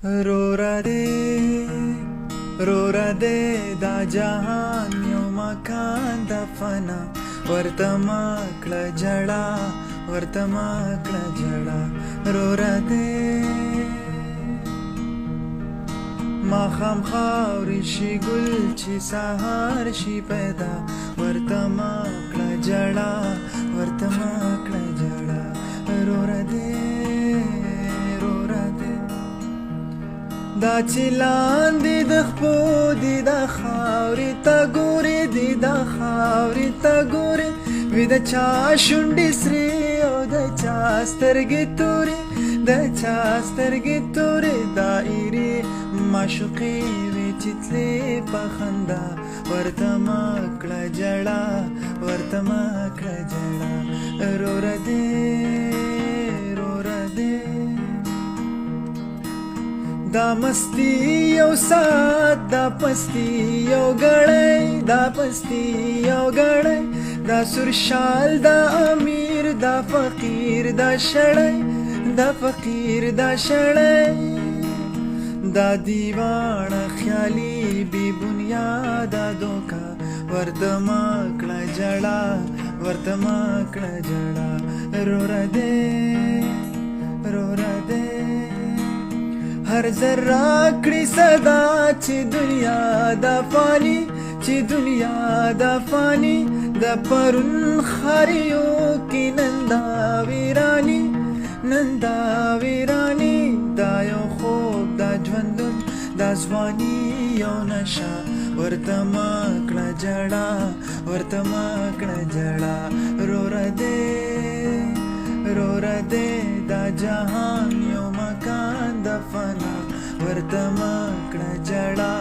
रो ra de da jahan yo makan da fana vartamakla jala ro ra de माखम खावरी शी गुल ची सहार शी पैदा वर्तमाकला जड़ा रो ra de دا چلان دی د خپو دی د خاوري تا ګوري وی د چا شونډې سرې او د چا سترګې تورې دایرې معشوقې وی چتلې په خندا ورته مکړه جړه رو ra de دا مستی یو سات دا پستی یو غړی دا سرشال دا امیر دا فقیر دا شړی دا دیوان خیالی بی بنیاد دوکا ورته مکړه جړه رو ra de هر ذره کړي صدا چې دنیا دا فانی د پرون خریو کې نندا ویرانی دا یو خوب دا ژوندون دا ځواني یو نشه ورته مکړه جړه رو ra de دا جهان یو مکان د فنا ورته مکړه جړه